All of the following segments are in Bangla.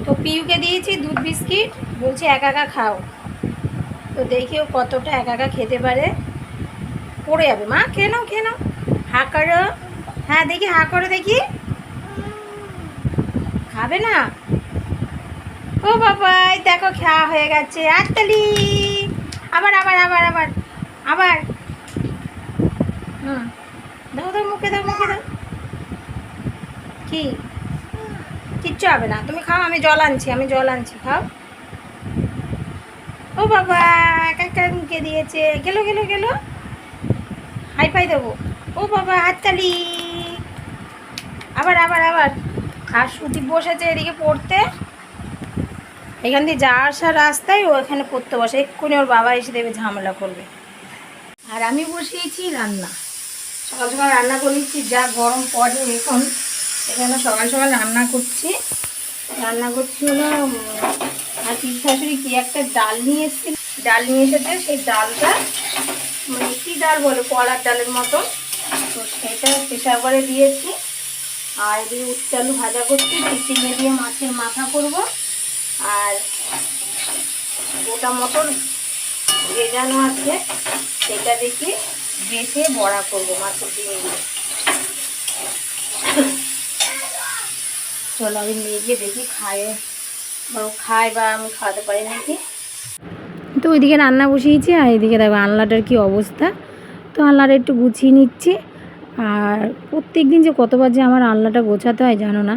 তো পিউকে দিয়েছি দুধ বিস্কিট, বলছে একা একা খাও। তো দেখি ও কতটা একা একা খেতে পারে। পড়ে যাবে মা, খেয়ে নাও খেয়ে নাও, হা করো। হ্যাঁ দেখি হা করো দেখি। খাবে না? ও বাবা, এই দেখো খাওয়া হয়ে গেছে। আত্তালি, আবার আবার আবার আবার আবার। হুম, দাও দাও, মুখে দাও মুখে দাও। কি কিচ্ছু হবে না, তুমি খাও। আমি জল আনছি, আমি জল আনছি, খাও। ও বাবা, একা একা মুখে দিয়েছে। গেলো গেলো গেলো, হাই ফাই দেবো। ও বাবা, হাততালি। আবার আবার আবার। আর সুদীপ বসেছে এদিকে পড়তে। এখান দিয়ে যা আসা রাস্তায় ও এখানে পড়তে বসে, এক্ষুনি ওর বাবা এসে দেবে, ঝামেলা করবে। আর আমি বসিয়েছি রান্না, সকাল সকাল রান্না করেছি। যা গরম পড়ে এখন, এখানে সকাল সকাল রান্না করছি। রান্না করছি হলো, আর পিসি শাশুড়ি কি একটা ডাল নিয়ে এসেছিল, ডাল নিয়ে এসেছে। সেই ডালটা মানে কী ডাল বলে, কলার ডালের মতো, তো সেটা প্রেশার করে দিয়েছি। আর এদিকে উচ্ছে আলু ভাজা করছি, চিচিঙে দিয়ে মাছের মাথা করব। আর গোটা মটন ভেজানো আছে, সেটা দেখি বেছে বড়া করবো মাছের দিয়ে। চলো আমি নিয়ে গিয়ে দেখি খায় বা আমি খাওয়াতে পারি নাকি। তো ওইদিকে রান্না বসিয়েছি, আর এদিকে দেখো আলনাটার কি অবস্থা। তো আলনাটা একটু গুছিয়ে নিচ্ছি। আর প্রত্যেক দিন যে কতবার যে আমার আলনাটা গোছাতে হয় জানো না।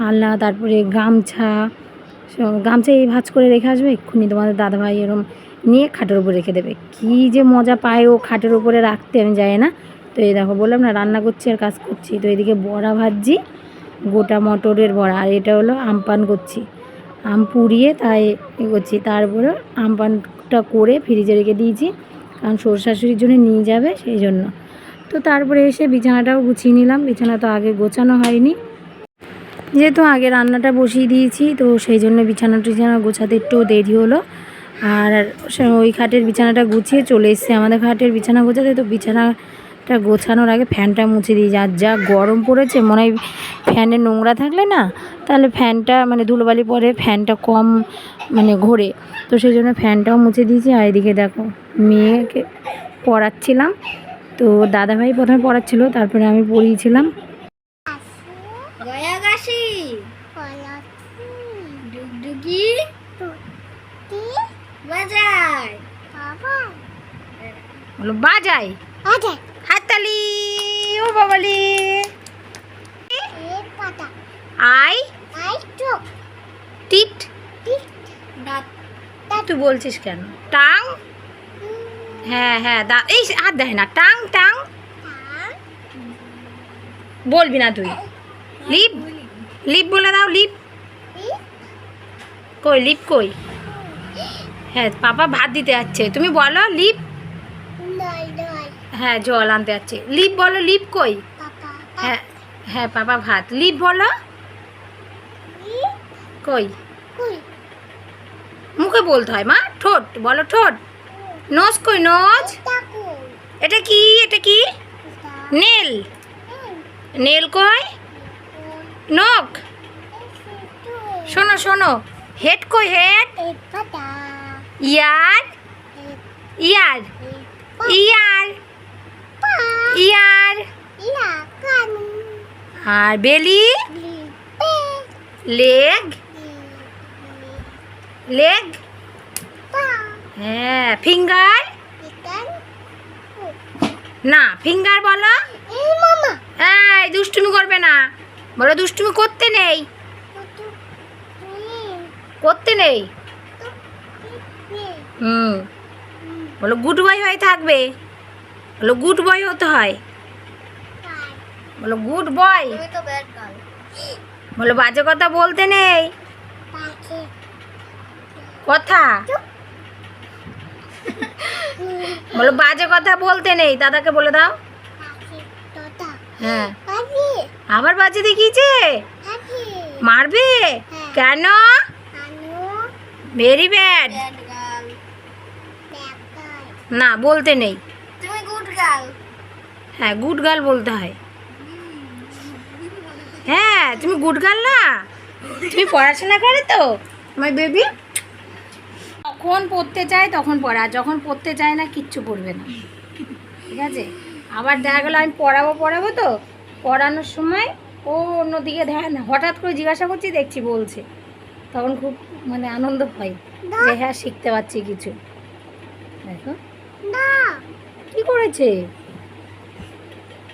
আলনা, তারপরে গামছা, গামছা এই ভাঁজ করে রেখে আসবে, এক্ষুনি তোমাদের দাদাভাই এরম নিয়ে খাটের উপর রেখে দেবে। কী যে মজা পায় ও খাটের উপরে রাখতে, আমি জানি না। তো এই দেখো বললাম না রান্না করছি আর কাজ করছি। তো এদিকে বড়া ভাজছি, গোটা মটরের বড়া। আর এটা হলো আমপান করছি, আম পুড়িয়ে তাই এ করছি। তারপরে আমপানটা করে ফ্রিজে রেখে দিয়েছি, কারণ শ্বশুর-শাশুড়ির জন্য নিয়ে যাবে সেই জন্য। তো তারপরে এসে বিছানাটাও গুছিয়ে নিলাম, বিছানা তো আগে গোছানো হয়নি, যেহেতু আগে রান্নাটা বসিয়ে দিয়েছি, তো সেই জন্য বিছানা টিছানা গোছাতে একটু দেরি হলো। আর ওই খাটের বিছানাটা গুছিয়ে চলে এসছে আমাদের খাটের বিছানা গোছাতে। তো বিছানাটা গোছানোর আগে ফ্যানটা মুছে দিয়েছি। আর যা গরম পড়েছে, মনে হয় ফ্যানে নোংরা থাকলে না, তাহলে ফ্যানটা মানে ধুলোবালি পরে ফ্যানটা কম মানে ঘোরে। তো সেই জন্য ফ্যানটাও মুছে দিয়েছি। আর এদিকে দেখো মেয়েকে পড়াচ্ছিলাম। তো দাদাভাই প্রথমে পড়াচ্ছিল, তারপরে আমি পড়িয়েছিলাম। গয়াগাসি ডুগডুগি বাজায়, বলো বাজায় হাততালি। ও বাবালি, আই টিট, তুই বলছিস কেন? টাং, হ্যাঁ হ্যাঁ এই হাত দেয় না, টাং টাং বলবি না তুই। লিপ, লিপ বলে দাও, লিপ কই, লিপ কই? হ্যাঁ পাপা ভাত দিতে যাচ্ছে, তুমি বলো লিপ। হ্যাঁ জল আনতে যাচ্ছে, লিপ বলো, লিপ কই? হ্যাঁ হ্যাঁ পাপা ভাত, লিপ বলো কই? মুখে বলতে হয় মা, ঠোঁট বলো, ঠোঁট। নোজ কই, নোজ? এটা কি, এটা কি? নেল, নেল কই? নখ। শোনো শোনো, হেড কই, হেড? ইয়ার, ইয়ার, ইয়ার, ইয়ার। আর বেলি, লেগ, লেগ। হ্যাঁ ফিঙ্গার, না ফিঙ্গার বলো। এই দুষ্টুমি করবে না, বলো দুষ্টুমি করতে নেই, করতে নেই। বলো গুড বয় হয়ে থাকবে, বলো গুড বয় হতে হয়, বলো গুড বয়। বলো বাজে কথা বলতে নেই, কথা বলো বাজে কথা বলতে নেই, দাদাকে বলে দাও। হ্যাঁ আবার বাজে দেখিয়েছে, মারবে কেন? ভেরি ব্যাড, না বলতে নেই। তুমি গুড গার্ল, হ্যাঁ গুড গার্ল বলতে হয়। হ্যাঁ তুমি গুড গার্ল না, তুমি পড়াশোনা করে তো আমার বেবি? যখন পড়তে চায় তখন পড়ে, আর যখন পড়তে চায় না কিচ্ছু পড়বে না, ঠিক আছে? আবার দেখা গেলো আমি পড়াবো তো, পড়ানোর সময় ও অন্যদিকে ধ্যান, হঠাৎ করে জিজ্ঞাসা করছি দেখছি বলছে, তখন খুব মানে আনন্দ হয় যে হ্যাঁ শিখতে পারছি কিছু। দেখো কি করেছে,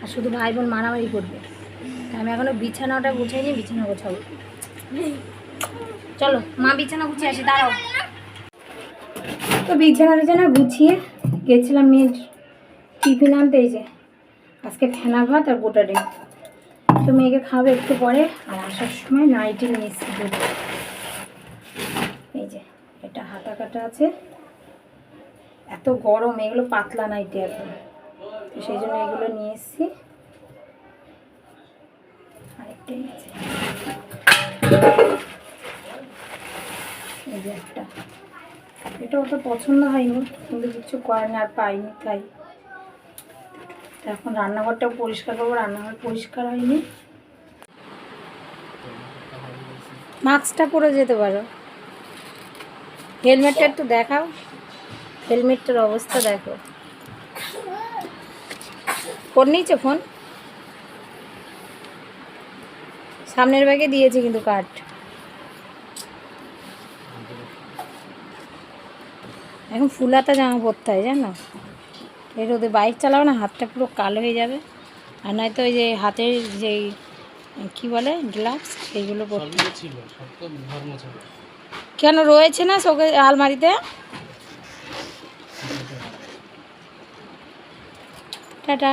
আর শুধু ভাই বোন মারামারি করবে। আমি এখনো বিছানাটা গুছাইনি, বিছানা গোছাবো। চলো মা বিছানা গুছিয়ে আসি, দাঁড়াও। তো বিছানা গুছিয়ে গেছিলাম মেয়ের টিফিন আনতে, এই যে আজকে ফেনা ভাত আর গোটা ডিম। তো মেয়েকে খাবে একটু পরে, আর আসার সময় নাইটি নিয়ে এসেছি দুটো। এই যে এটা হাতা কাটা আছে, এত গরম, এগুলো পাতলা নাইটি একদম, তো সেই জন্য এগুলো নিয়ে এসেছি। আরেকটাই আছে, এই যে একটা, এটা অত পছন্দ হয়নি কিন্তু কিছু করার না, আর পাইনি তাই। এখন রান্নাঘরটাও পরিষ্কার করবো, রান্নাঘর পরিষ্কার হয়নি। মাস্কটা পরে যেতে পারো, হেলমেটটা একটু দেখাও, হেলমেটটার অবস্থা দেখো। ফোন নিয়েছো? ফোন সামনের ব্যাগে দিয়েছি কিন্তু কাট। এখন ফুলাতা জামা পরতে হয় জানো, এই রোদে বাইক চালাবো না, হাতটা পুরো কালো হয়ে যাবে। আর নয়তো ওই যে হাতের যেই কি বলে গ্লাভস, সেইগুলো পরতে। কেন রয়েছে না শোকে আলমারিতে? Tata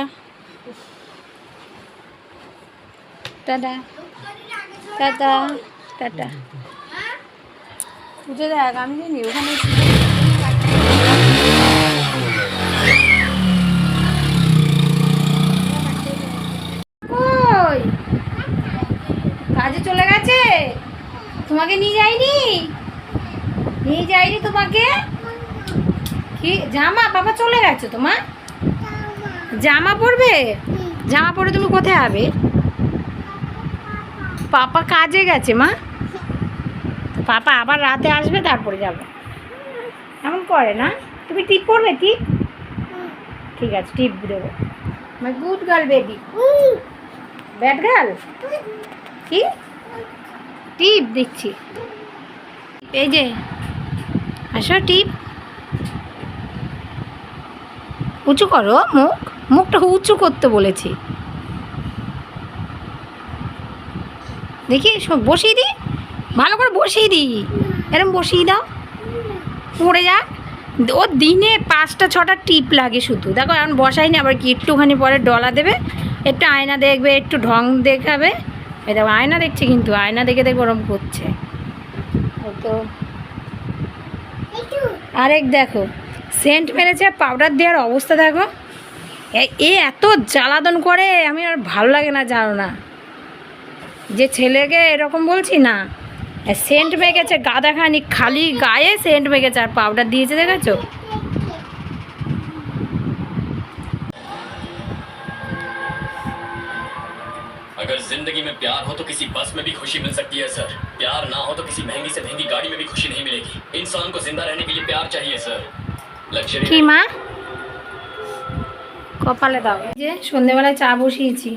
tata tata tata. বুঝে দেখ, আমি জানি ওখানে কই কাজে চলে গেছে, তোমাকে নিয়ে যাইনি তোমাকে। কি জামা? বাবা চলে গেছে তোমার জামা পরবে? জামা পরে তুমি কোথায় যাবে? পাপা কাজে গেছে মা, পাপা আবার রাতে আসবে তারপরে যাবো। এমন করে না, তুমি টিপ পরবে? টিপ ঠিক আছে, টিপ দেবো। মাই good girl baby, bad girl. কি টিপ দিচ্ছি, এই যে আসো, টিপ উঁচু করো, মুখটা উঁচু করতে বলেছি। দেখি বসিয়ে দিই, ভালো করে বসিয়ে দিই, এরকম বসিয়ে দাও, পড়ে যাক। ও দিনে 5টা 6টা টিপ লাগে শুধু, দেখো এখন বসাইনি, আবার কি একটুখানি পরে ডলা দেবে, একটু আয়না দেখবে, একটু ঢং দেখাবে। এই দেখো আয়না দেখছে, কিন্তু আয়না দেখে গরম করছে। তো আরেক দেখো সেন্ট মেরেছে, পাউডার দেওয়ার অবস্থা দেখো, এ এত জ্বালাতন করে, আমি আর ভালো লাগে না জানো না, যে ছেলেকে এরকম বলছি না। সেন্ট মেখেছে গাদাখানি, খালি গায়ে সেন্ট মেখেছে আর পাউডার দিয়েছে, দেখেছো? अगर जिंदगी में प्यार हो तो किसी बस में भी खुशी मिल सकती है सर। प्यार ना हो तो किसी महंगी से महंगी गाड़ी में भी खुशी नहीं मिलेगी। इंसान को जिंदा रहने के लिए प्यार चाहिए सर। लग्जरी কি মা কপালে দাও। যে সন্ধ্যেবেলায় চা বসিয়েছি,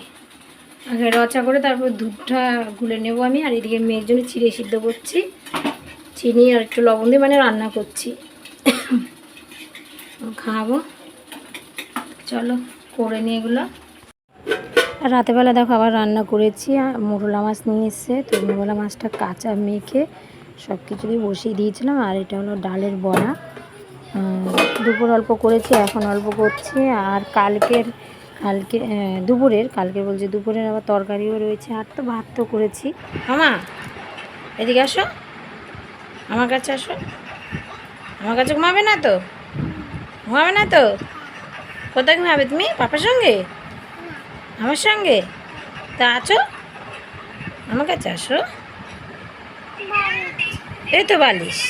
আগে রচা করে তারপর দুধটা গুলে নেবো আমি, আর এদিকে মেয়ের জন্য চিড়ে সিদ্ধ করছি, চিনি আর একটু লবণ দিয়ে মানে রান্না করছি, খাবো। চলো করে নিয়ে এগুলো। আর রাতেরবেলা দেখো আবার রান্না করেছি, মোরলা মাছ নিয়ে এসছে, তো মোরলা মাছটা কাঁচা মেখে সব কিছু দিয়ে বসিয়ে দিয়েছিলাম। আর এটা হলো ডালের বড়া, দুপুর অল্প করেছি, এখন অল্প করছি। আর কালকে দুপুরের আবার তরকারিও রয়েছে, আর তো ভাত তো করেছি। মামা এদিকে আসো, আমার কাছে আসো, আমার কাছে ঘুমাবে না তো? কোথায় ঘুমাবে তুমি? পাপার সঙ্গে? আমার সঙ্গে? তা আছো, আমার কাছে আসো, এই তো বালিশ।